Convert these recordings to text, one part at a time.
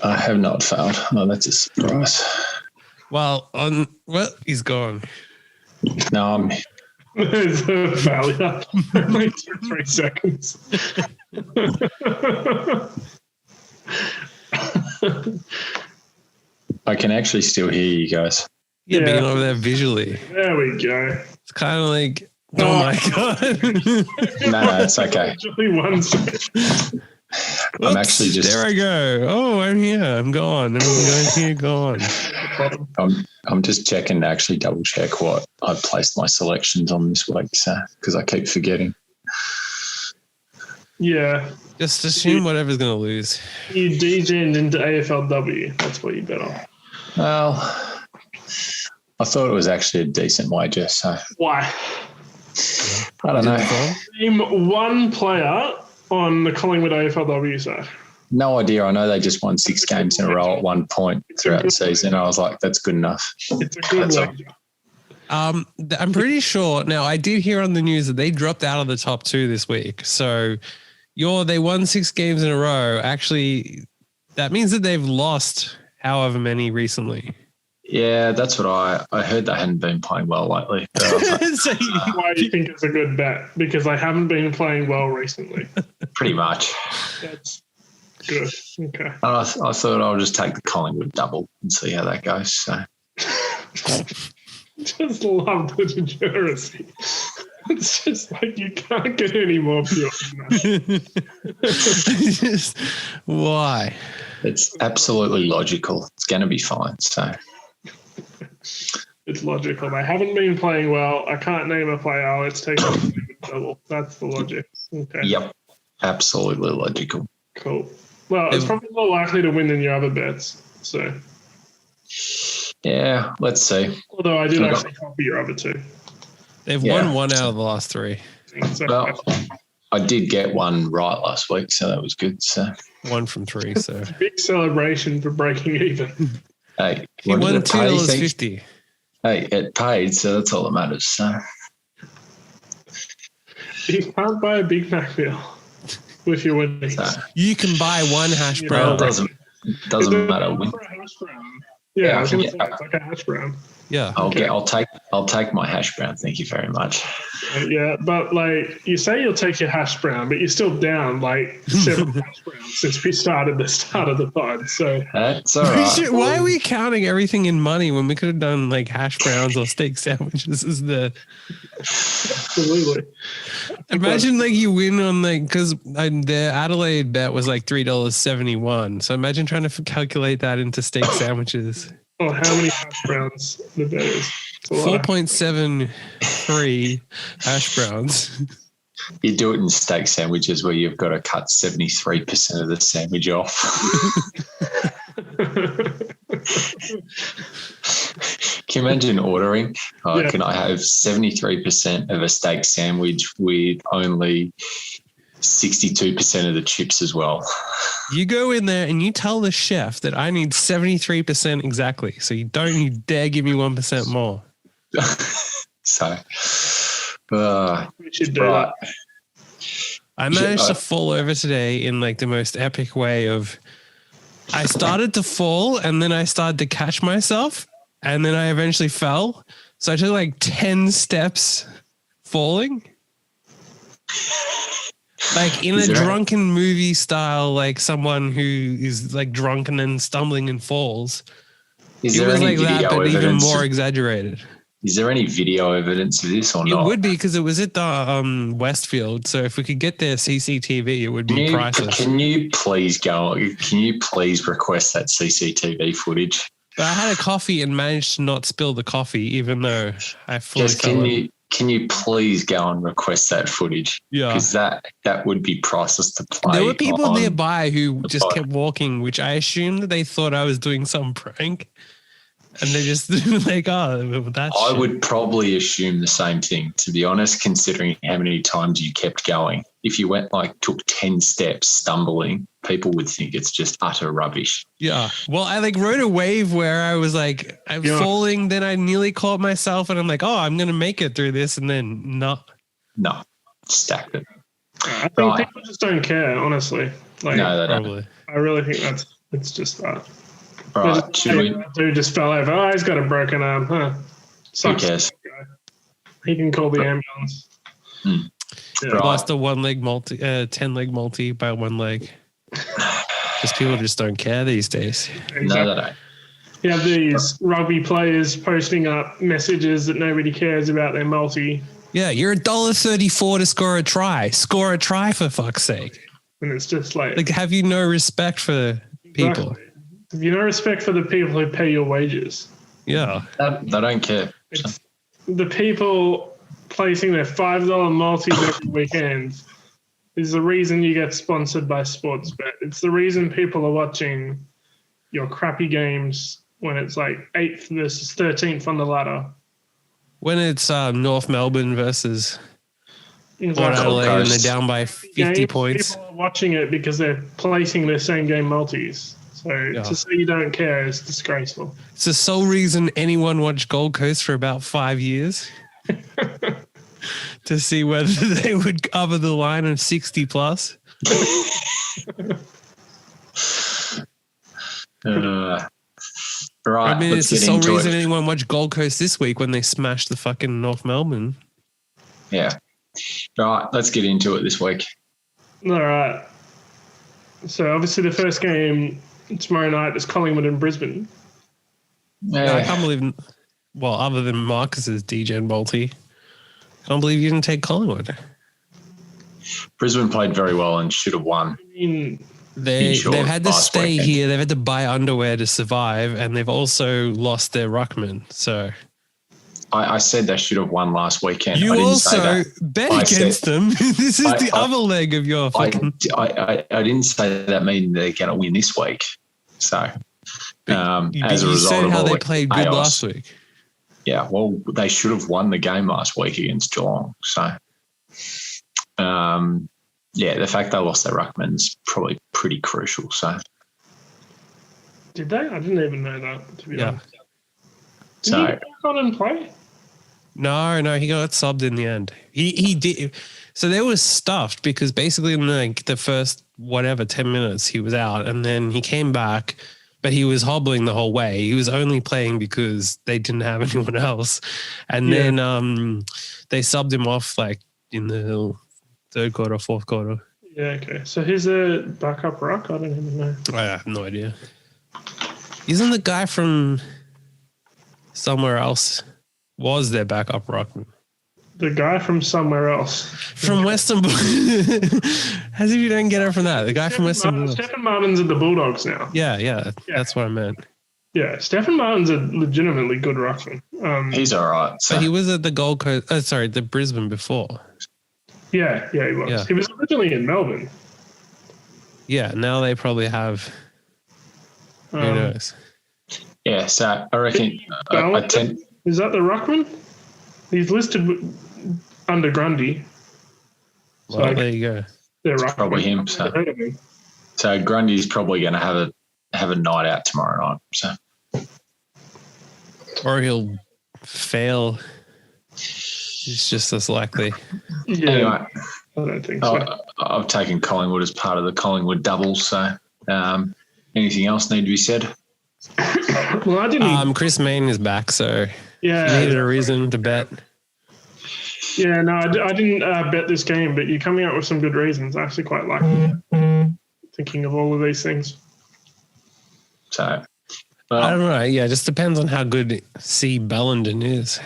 I have not failed. Oh, that's a surprise. Well, he's gone. No, I'm... It's a failure. Only 3 seconds. I can actually still hear you guys. Yeah, being over there visually. There we go. It's kind of like, oh my God. No, it's okay. One second. I'm actually just... There I go. Oh, I'm here. I'm gone. I'm going here, gone. I'm just checking to actually double check what I've placed my selections on this week, so because I keep forgetting. Yeah. Just assume whatever's going to lose. You degened into AFLW. That's what you bet on. Well, I thought it was actually a decent wager, so... Why? I don't know. Name one player on the Collingwood AFLW side. No idea. I know they just won 6 games in a row at one point throughout the season. I was like, that's good enough. It's a good wager. I'm pretty sure. Now, I did hear on the news that they dropped out of the top 2 this week. So they won 6 games in a row. Actually, that means that they've lost however many recently. Yeah, that's what I heard. They hadn't been playing well lately. So why do you think it's a good bet? Because they haven't been playing well recently. Pretty much. That's good. Okay. I thought I'll just take the Collingwood double and see how that goes. So. Just love the degeneracy. It's just like you can't get any more pure than that. Why? It's absolutely logical. It's going to be fine. So. It's logical. They haven't been playing well. I can't name a player. Let's take a double. That's the logic. Okay. Yep. Absolutely logical. Cool. Well, it's probably more likely to win than your other bets. So. Yeah, let's see. Although I did actually copy your other 2. They've won 1 out of the last 3. Well, I did get 1 right last week, so that was good. So 1 from 3. So big celebration for breaking even. Hey, he won $2.50. Hey, it paid, so that's all that matters. So you can't buy a Big Mac meal with your winnings. So. You can buy 1 hash brown. It doesn't matter. Yeah, I was going to say it's like a hash brown. Yeah. I'll take my hash brown. Thank you very much. Yeah, but like you say you'll take your hash brown, but you're still down like 7 hash browns since we started the start of the pod. So that's all right. Why are we counting everything in money when we could have done like hash browns or steak sandwiches? Absolutely. Imagine like you win on like because the Adelaide bet was like $3.71. So imagine trying to calculate that into steak sandwiches. Oh, how many hash browns the bet is? 4.73 hash browns. You do it in steak sandwiches where you've got to cut 73% of the sandwich off. Can you imagine ordering? Can I have 73% of a steak sandwich with only 62% of the chips as well? You go in there and you tell the chef that I need 73% exactly. So you dare give me 1% more. So, we should do right. that. I managed to fall over today in like the most epic way of I started to fall and then I started to catch myself and then I eventually fell. So I took like 10 steps falling. Like in a drunken movie style, like someone who is like drunken and stumbling and falls. It was like that, but even more exaggerated. Is there any video evidence of this or not? It would be because it was at the Westfield. So if we could get their CCTV, it would be priceless. Can you please request that CCTV footage? But I had a coffee and managed to not spill the coffee, even though I fully Can you please go and request that footage? Yeah. Because that would be priceless to play. There were people nearby who just kept walking, which I assumed that they thought I was doing some prank. And they just like, that's I would probably assume the same thing, to be honest, considering how many times you kept going. If you took 10 steps stumbling, people would think it's just utter rubbish. Yeah. Well, I rode a wave where I was like, I'm falling, then I nearly caught myself and I'm like, I'm going to make it through this. And then not. No, stacked it. I think people just don't care, honestly. No, they don't. I really think It's just that. Right, Dude just fell over. Oh, he's got a broken arm. Huh. Who cares? He can call the ambulance. Yeah. Right. Lost a 1-leg multi, 10-leg multi by 1 leg. Because people just don't care these days. Exactly. No, they don't. You have these rugby players posting up messages that nobody cares about their multi. Yeah, you're $1.34 to score a try. Score a try for fuck's sake. And it's just like have you no respect for people? Exactly. Have you no respect for the people who pay your wages? Yeah. They don't care. It's the people placing their $5 multis every weekend is the reason you get sponsored by Sportsbet. It's the reason people are watching your crappy games when it's like 8th versus 13th on the ladder. When it's North Melbourne versus Exactly. Adelaide and they're down by 50 points. People are watching it because they're placing their same game multis. So to say you don't care is disgraceful. It's the sole reason anyone watched Gold Coast for about 5 years. To see whether they would cover the line of 60 plus. Right, I mean, it's the sole reason anyone watched Gold Coast this week when they smashed the fucking North Melbourne. Yeah. Right, let's get into it this week. All right. So obviously the first game tomorrow night is Collingwood and Brisbane. Yeah. No, I can't believe, well, other than Marcus's Degen multi, I can't believe you didn't take Collingwood. Brisbane played very well and should have won. I mean, they've had to stay here. They've had to buy underwear to survive, and they've also lost their ruckman. So I said they should have won last weekend. You also bet against them. This is the other leg of your fucking... I didn't say that mean they're going to win this week. So as a result said of how all they the played chaos, good last week. Yeah, well, they should have won the game last week against Geelong. So, yeah, the fact they lost their ruckman is probably pretty crucial. So, did they? I didn't even know that, to be honest. Did he back on and play? No, he got subbed in the end. He did. So they was stuffed because basically in the first 10 minutes he was out, and then he came back, but he was hobbling the whole way. He was only playing because they didn't have anyone else, and then they subbed him off in the third quarter, fourth quarter. Yeah, okay. So who's a backup ruck? I don't even know. I have no idea. Isn't the guy from somewhere else was their backup ruckman? The guy from somewhere else. From Western As if you don't get it from that. The guy from Western Bulldogs. Stephen Martin's at the Bulldogs now. Yeah. That's what I meant. Yeah, Stephen Martin's a legitimately good ruckman. He's all right. So he was at the Gold Coast, the Brisbane before. Yeah, he was. Yeah. He was originally in Melbourne. Yeah, now they probably have, who knows? Yeah, so I reckon... Is that the ruckman? He's listed under Grundy. Well, there you go. It's probably him. So Grundy's probably going to have a night out tomorrow night. So, or he'll fail. It's just as likely. Yeah, anyway, I don't think so. I've taken Collingwood as part of the Collingwood double. So, anything else need to be said? Well, I didn't. Chris Mayne is back, so yeah, you needed a reason to bet. Yeah, no, I didn't bet this game, but you're coming up with some good reasons. I actually quite like thinking of all of these things. So, I don't know. Yeah, it just depends on how good C. Bellenden is.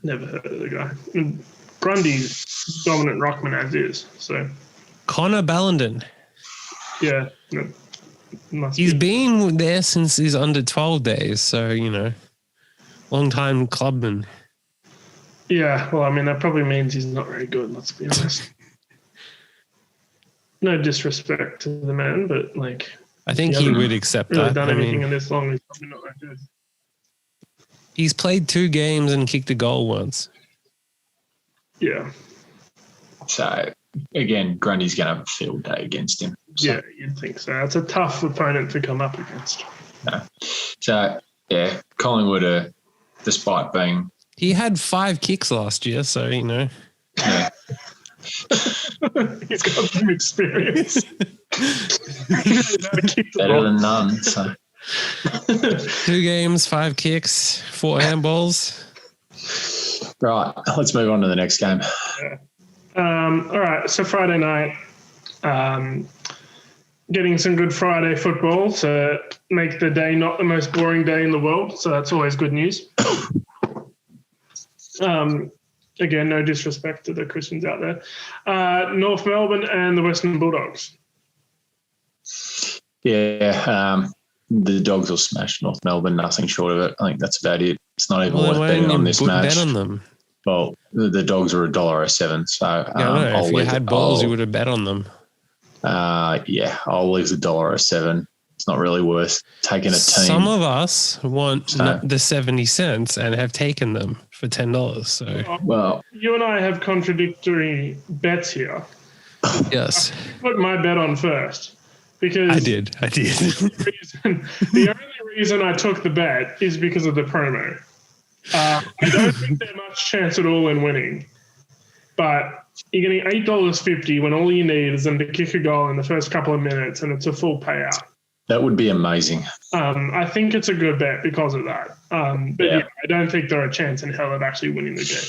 Never heard of the guy. Grundy's dominant ruckman as is. So Connor Bellenden. Yeah, he's been there since his under 12 days. So long time clubman. Yeah, well, I mean that probably means he's not very good. Let's be honest. No disrespect to the man, but I think he would accept really that. Done anything in this long? He's probably not that good. He's played 2 games and kicked a goal once. Yeah. So, again, Grundy's going to have a field day against him. So. Yeah, you'd think so. It's a tough opponent to come up against. No. So, yeah, Collingwood, despite being... He had 5 kicks last year, so, Yeah. He's got some experience. Better than none. So 2 games, 5 kicks, 4 handballs. right, let's move on to the next game. Yeah. All right, so Friday night, getting some good Friday football to make the day not the most boring day in the world. So that's always good news. Again, no disrespect to the Christians out there. North Melbourne and the Western Bulldogs. Yeah, the Dogs will smash North Melbourne, nothing short of it. I think that's about it. It's not even worth betting on this match. Bet on them. Well, the Dogs are $1.07, so if you had balls, you would have bet on them. Yeah, I'll leave the $1.07. It's not really worth taking a team. Some of us want the 70 cents and have taken them for $10. So, well, you and I have contradictory bets here. Yes, I put my bet on first because I did. The only reason I took the bet is because of the promo. I don't think there's much chance at all in winning, but you're getting $8.50 when all you need is them to kick a goal in the first couple of minutes, and it's a full payout. That would be amazing. I think it's a good bet because of that. But yeah, I don't think there are a chance in hell of actually winning the game.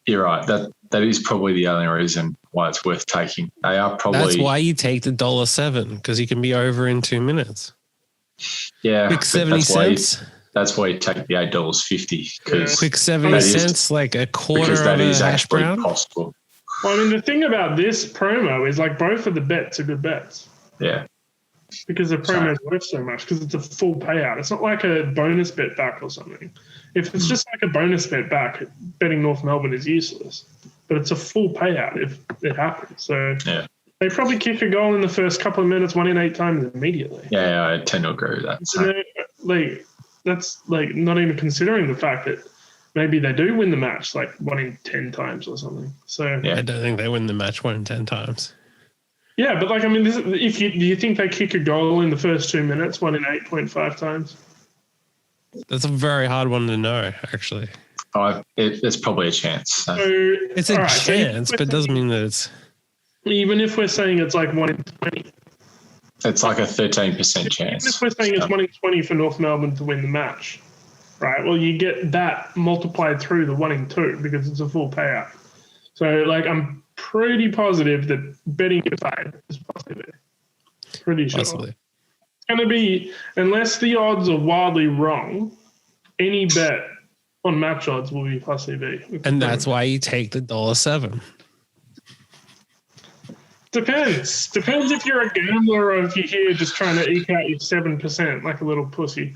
You're right. That is probably the only reason why it's worth taking. They are probably. That's why you take the $1.07, because you can be over in 2 minutes. Yeah, quick 70 cents. That's why you take the $8.50. Quick 70 cents, like a quarter of a hash brown. Possible. Well, I mean, the thing about this promo is like both of the bets are good bets. Yeah. Because the promo is worth so much, because it's a full payout. It's not like a bonus bet back or something. If it's just like a bonus bet back, betting North Melbourne is useless. But it's a full payout if it happens. So they probably kick a goal in the first couple of minutes, 1 in 8 times immediately. Yeah, I tend to agree with that. So. That's like not even considering the fact that maybe they do win the match like 1 in 10 times or something. So I don't think they win the match 1 in 10 times. Yeah, but like, I mean, do you think they kick a goal in the first 2 minutes 1 in 8.5 times? That's a very hard one to know, actually. There's probably a chance. So. It's a chance, but it doesn't mean that it's... Even if we're saying it's like 1 in 20. It's like a 13% chance. Even if we're saying it's 1 in 20 for North Melbourne to win the match, right? Well, you get that multiplied through the 1 in 2 because it's a full payout. So, like, I'm pretty positive that betting your side is possible. Pretty sure. Possibly. It's going to be, unless the odds are wildly wrong, any bet on match odds will be plus EV. And that's why you take the $1.07. Depends. Depends if you're a gambler or if you're here just trying to eke out your 7% like a little pussy,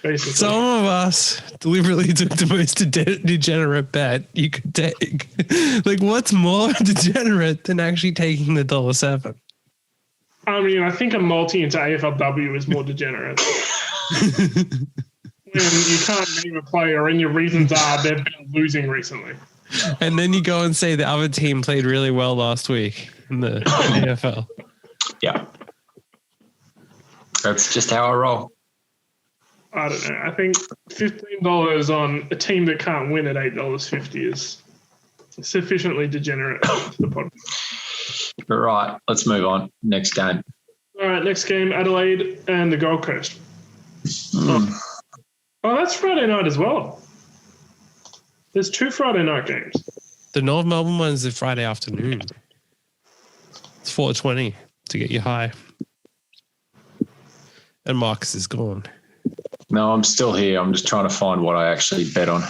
basically. Some of us deliberately took the most degenerate bet you could take. Like, what's more degenerate than actually taking the $1.07? I mean, I think a multi into AFLW is more degenerate. When you can't name a player and your reasons are they've been losing recently. And then you go and say the other team played really well last week in the AFL. Yeah. That's just how I roll. I don't know. I think $15 on a team that can't win at $8.50 is sufficiently degenerate for the podcast. All right, let's move on. Next game. All right, next game, Adelaide and the Gold Coast. Oh, that's Friday night as well. There's 2 Friday night games. The North Melbourne one's the Friday afternoon. It's 4:20 to get you high. And Marcus is gone. No, I'm still here. I'm just trying to find what I actually bet on.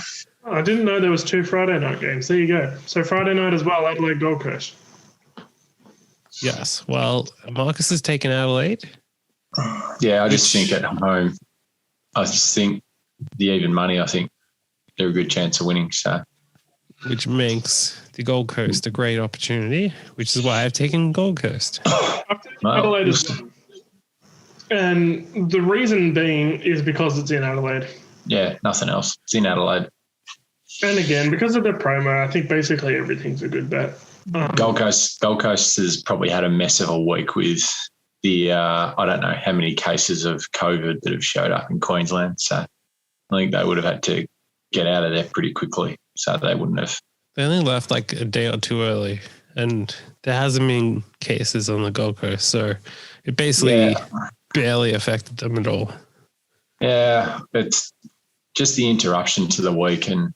Oh, I didn't know there was 2 Friday night games. There you go. So Friday night as well, Adelaide Gold Coast. Yes. Well, Marcus has taken Adelaide. Yeah, I just think at home, I just think the even money, I think they're a good chance of winning. So, which makes the Gold Coast a great opportunity, which is why I've taken Gold Coast. I've taken Adelaide as well. And the reason being is because it's in Adelaide. Yeah, nothing else. It's in Adelaide. And again, because of the promo, I think basically everything's a good bet. Gold Coast has probably had a mess of a week with the, I don't know how many cases of COVID that have showed up in Queensland. So I think they would have had to get out of there pretty quickly. So they wouldn't have. They only left like a day or two early. and there hasn't been cases on the Gold Coast, so it basically barely affected them at all. Yeah, it's just the interruption to the week and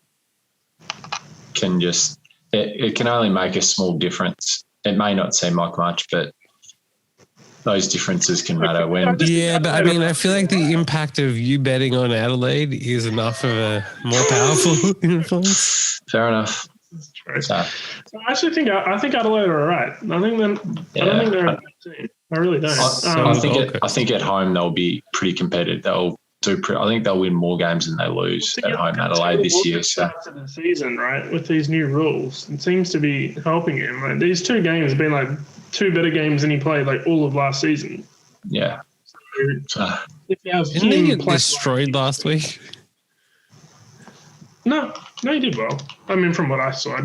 can just it can only make a small difference. It may not seem like much, but those differences can matter when. Yeah, but I mean, I feel like the impact of you betting on Adelaide is enough of a more powerful influence. Fair enough. That's true. So I actually think Adelaide are all right. I don't think they're a bad team. I really don't. I think at home they'll be pretty competitive. I think they'll win more games than they lose at home Adelaide this year. So the season, right, with these new rules, it seems to be helping him. Like, these two games have been like two better games than he played like all of last season. Yeah. So, if you have didn't they get destroyed last week? No, he did well. I mean, from what I saw.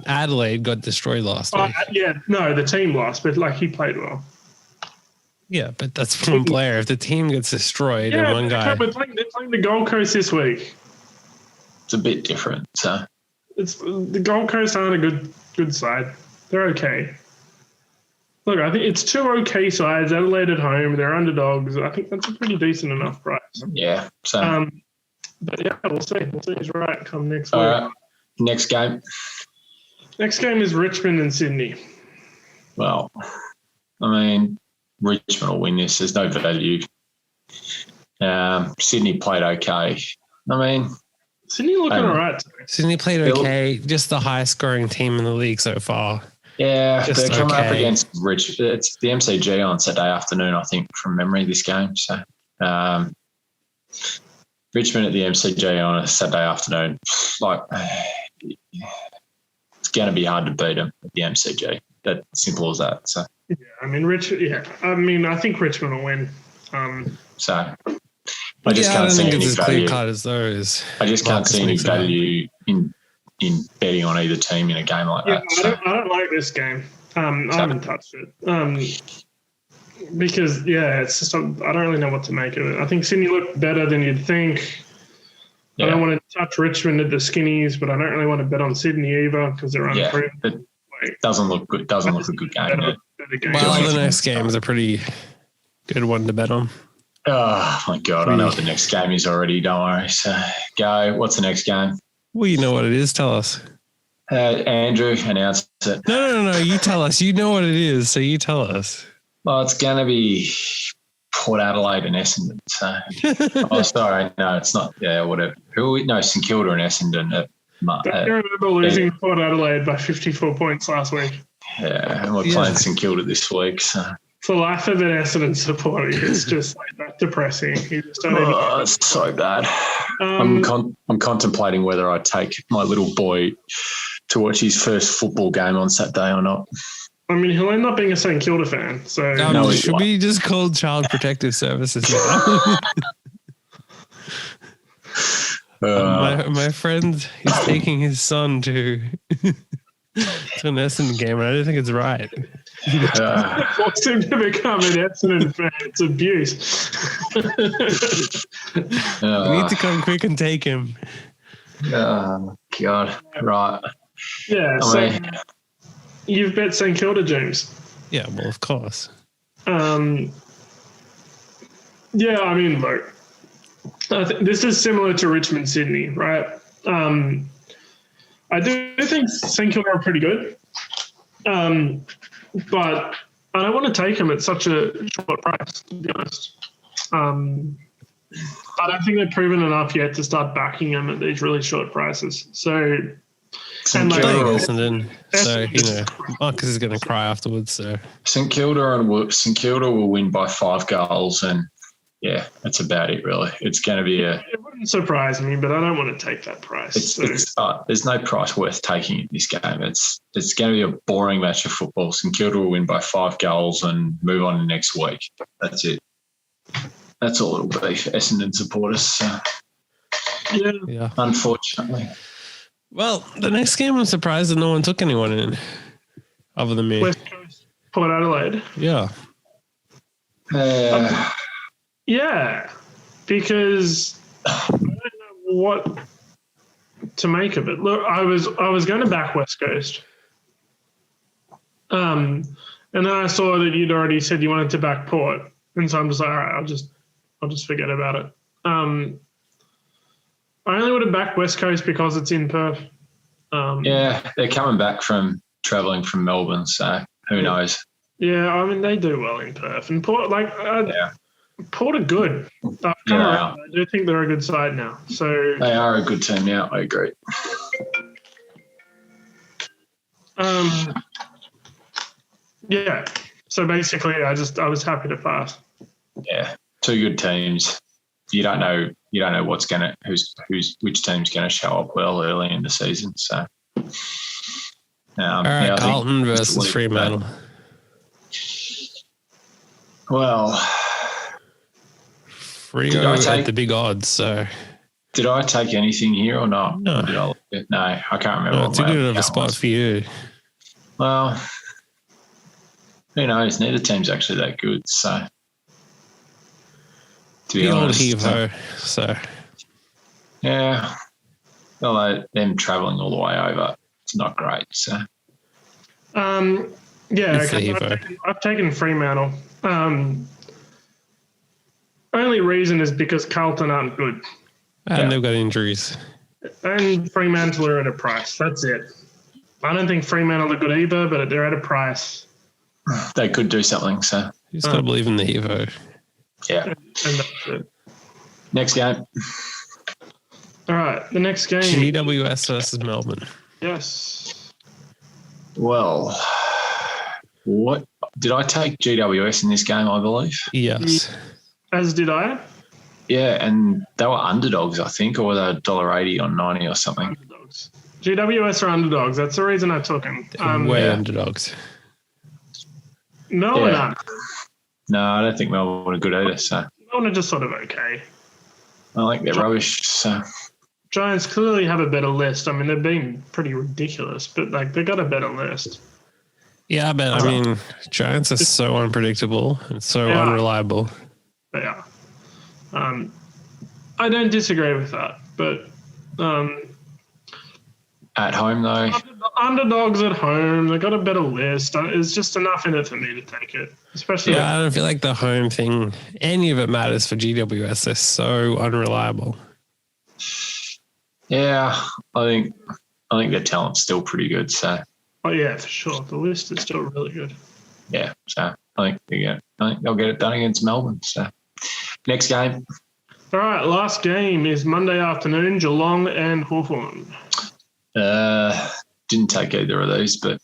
Adelaide got destroyed last week. The team lost, but like he played well. Yeah, but that's one player. If the team gets destroyed and one guy. They're playing the Gold Coast this week. It's a bit different. So it's the Gold Coast aren't a good side. They're okay. Look, I think it's two okay sides. Adelaide at home, they're underdogs. I think that's a pretty decent enough price. Yeah. So but yeah, we'll see. We'll see who's right come next week. All right. Next game. Next game is Richmond and Sydney. Well, I mean, Richmond will win this. There's no value. Sydney played okay. I mean, Sydney looking all right. Sydney played okay. Just the highest scoring team in the league so far. Yeah, they're coming up against Richmond. It's the MCG on Saturday afternoon, I think, from memory, this game. So Richmond at the MCG on a Saturday afternoon, it's going to be hard to beat them at the MCG. That's simple as that. So yeah, I mean, I think Richmond will win. So I just can't see any value. As those. I just can't see any value in betting on either team in a game like that. I don't like this game. I haven't touched it. Because it's just I don't really know what to make of it. I think Sydney looked better than you'd think. Yeah. I don't want to touch Richmond at the skinnies, but I don't really want to bet on Sydney either because they're unproven. It doesn't look good. Doesn't look a good game. Well, the next game is a pretty good one to bet on. Oh my God, I know what the next game is already. Don't worry. So go. What's the next game? Well, you know what it is. Tell us. Andrew, announce it. No. You tell us. You know what it is, so you tell us. Well, it's going to be Port Adelaide and Essendon. So, sorry, no, it's not. Yeah, whatever. St Kilda and Essendon. I remember losing Port Adelaide by 54 points last week. Yeah, and we're playing St Kilda this week. So. For life of an Essendon supporter, it's just like that depressing. You just don't it's so bad. I'm contemplating whether I take my little boy to watch his first football game on Saturday or not. I mean, he'll end up being a St Kilda fan. So should we just call Child Protective Services now? My friend is taking his son to an Essendon game, and I don't think it's right. Forced him to become an Essendon fan. It's abuse. We need to come quick and take him. Oh, God. Right. Yeah, you've bet St Kilda, James. Yeah, well, of course. I mean, look, this is similar to Richmond, Sydney, right? I do think St Kilda are pretty good, but I don't want to take them at such a short price, to be honest. I don't think they've proven enough yet to start backing them at these really short prices. So... Essendon. So, Marcus is going to cry afterwards. So St Kilda will win by 5 goals, and that's about it. Really, it's going to be It wouldn't surprise me, but I don't want to take that price. There's no price worth taking in this game. It's going to be a boring match of football. St Kilda will win by 5 goals and move on to next week. That's it. That's all it'll be for Essendon supporters. So. Yeah. Unfortunately. Well, the next game, I'm surprised that no one took anyone in, other than me. West Coast, Port Adelaide. Yeah. Because I don't know what to make of it. Look, I was going to back West Coast, And then I saw that you'd already said you wanted to back Port, and so I'm just like, all right, I'll just forget about it. I only would have backed West Coast because it's in Perth. Yeah, they're coming back from travelling from Melbourne, so who knows? Yeah, I mean they do well in Perth, and Port Port are good. I've come around. I do think they're a good side now. So they are a good team now. I agree. Yeah. So basically, I was happy to pass. Yeah, two good teams. You don't know which team's gonna show up well early in the season. So, all right, Carlton versus Fremantle. Well, Freo at the big odds. So, did I take anything here or not? No, no, I can't remember. No, it's a good of a spot for you. Well, who knows? Neither team's actually that good. So, to be honest, Hevo, so yeah, although them travelling all the way over, it's not great. So, yeah, I've taken Fremantle. Only reason is because Carlton aren't good. And they've got injuries. And Fremantle are at a price. That's it. I don't think Fremantle are good either, but they're at a price. They could do something, so. You just got to believe in the Evo. Yeah. And that's it. Next game. All right, the next game. GWS versus Melbourne. Yes. Well, what did I take GWS in this game, I believe? Yes. As did I. Yeah, and they were underdogs, I think, or were they $1.80 on 90 or something? Underdogs. GWS are underdogs. That's the reason I took them. Underdogs. Melbourne aren't. No, I don't think Melbourne are good either. So Melbourne are just sort of okay. I think they're rubbish. So Giants clearly have a better list. I mean, they've been pretty ridiculous, but they got a better list. Yeah, but I mean, Giants are so unpredictable and so unreliable. They are. I don't disagree with that, but at home though, underdogs at home, they got a better list. It's just enough in it for me to take it. Especially, I don't feel like the home thing, any of it matters for GWS. They're so unreliable. Yeah, I think their talent's still pretty good. So, oh yeah, for sure, the list is still really good. Yeah, so I think they'll get it done against Melbourne. So, next game. All right, last game is Monday afternoon, Geelong and Hawthorn. Didn't take either of these, but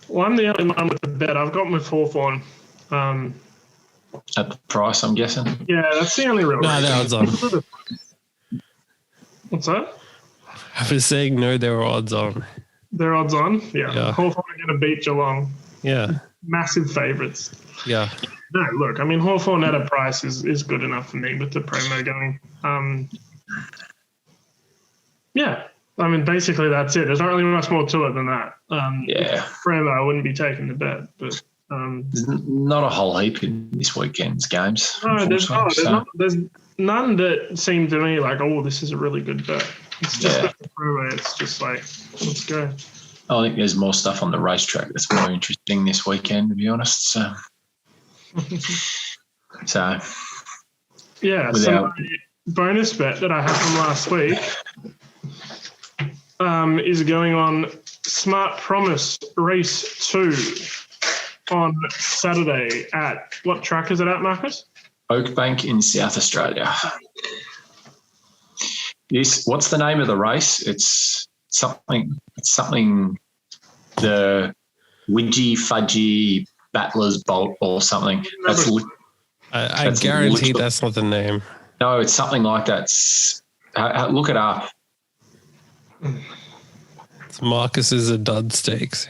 well, I'm the only one with the bet. I've got with Hawthorn. At the price, I'm guessing. Yeah, that's the only real. No, the odds on. What's that? I was saying no, there were odds on. They're odds on? Yeah. Hawthorn are going to beat Geelong. Yeah. Massive favourites. Yeah. No, look, I mean, Hawthorn at a price is good enough for me with the promo going. Yeah. I mean, basically that's it. There's not really much more to it than that. Freo, I wouldn't be taking the bet, but there's not a whole heap in this weekend's games. No, there's none that seem to me like, oh, this is a really good bet. It's just with the Freo, it's just like, let's go. I think there's more stuff on the racetrack that's more interesting this weekend, to be honest. So, yeah. So my bonus bet that I had from last week is going on Smart Promise Race 2 on Saturday at what track is it at, Marcus? Oakbank in South Australia. What's the name of the race? It's something. The Widgie Fudgy Battlers Bolt or something. I guarantee that's not the name. No, it's something like that. Look it up. It's Marcus's a dud stakes.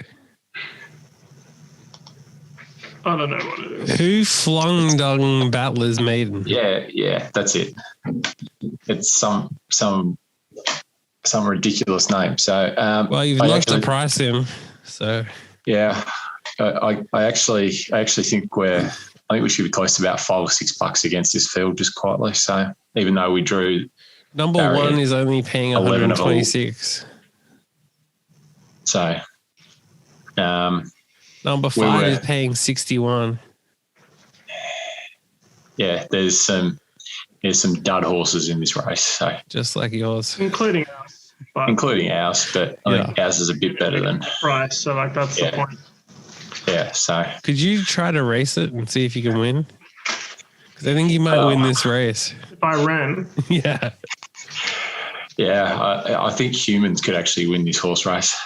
I don't know what it is. Who flung dung Battlers Maiden? Yeah, that's it. It's some ridiculous name. So, well, you've locked the price in. So, yeah, I actually think we should be close to about $5 or $6 against this field just quietly. So, even though we drew, number one is only paying 126. So, Number 5 is paying 61. Yeah, there's some dud horses in this race, so just like yours, including ours. But I think ours is a bit better than price. So like that's the point. Yeah. So could you try to race it and see if you can win? Because I think you might win this race. If I ran. Yeah. Yeah, I think humans could actually win this horse race.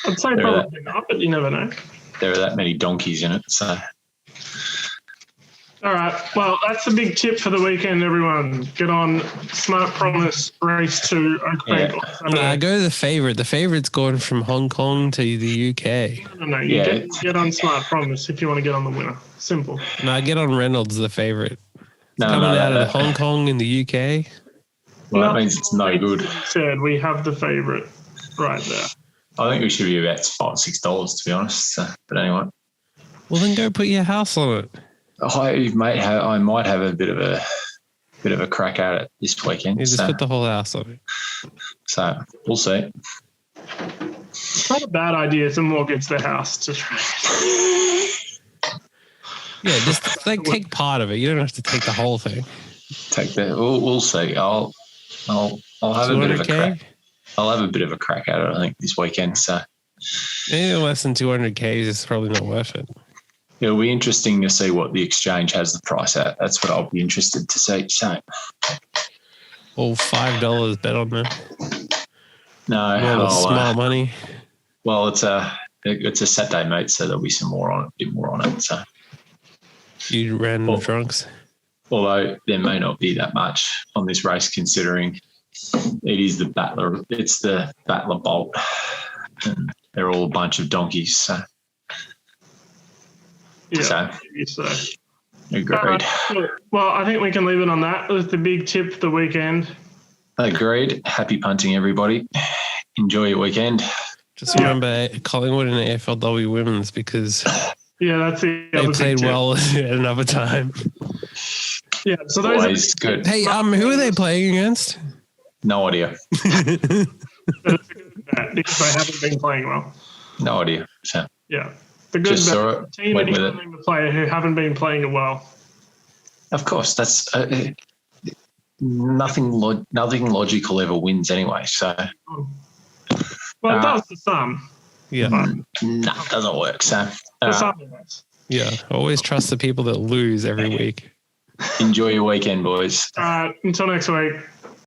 I'd say probably not, but you never know. There are that many donkeys in it, so. All right. Well, that's a big tip for the weekend, everyone. Get on Smart Promise Race 2 Oak Bank. No, go to the favourite. The favourite's gone from Hong Kong to the UK. No. Get on Smart Promise if you want to get on the winner. Simple. No, get on Reynolds, the favourite. Coming out of Hong Kong in the UK. Well, that means it's no good. Said we have the favourite right there. I think we should be about $5 or $6, to be honest. So, but anyway. Well, then go put your house on it. I might have a bit of a crack at it this weekend. You just put the whole house on it. So we'll see. It's not a bad idea to mortgage the house to try. Yeah, just take part of it. You don't have to take the whole thing. We'll see. I'll have a bit of a crack. I'll have a bit of a crack at it, I think, this weekend. So anything less than 200K is probably not worth it. It'll be interesting to see what the exchange has the price at. That's what I'll be interested to see. So, well, $5 bet on that. No, smart money. Well, it's a Saturday meet, so there'll be a bit more on it. So you ran the trunks. Although there may not be that much on this race, considering it is the Battler. It's the Battler Bolt, and they're all a bunch of donkeys. So. Yeah, so. Agreed. Well, I think we can leave it on that. It was the big tip for the weekend. Agreed. Happy punting, everybody. Enjoy your weekend. Just remember Collingwood and AFLW women's because that's the they played well at another time. Yeah, so those always good. Hey, who are they playing against? No idea. Because they haven't been playing well. No idea. So yeah. The good team and the player who haven't been playing well. Of course, that's nothing logical ever wins anyway. So, well, it does to some. Yeah, no, it doesn't work. So, yeah, always trust the people that lose every week. Enjoy your weekend, boys. Until next week.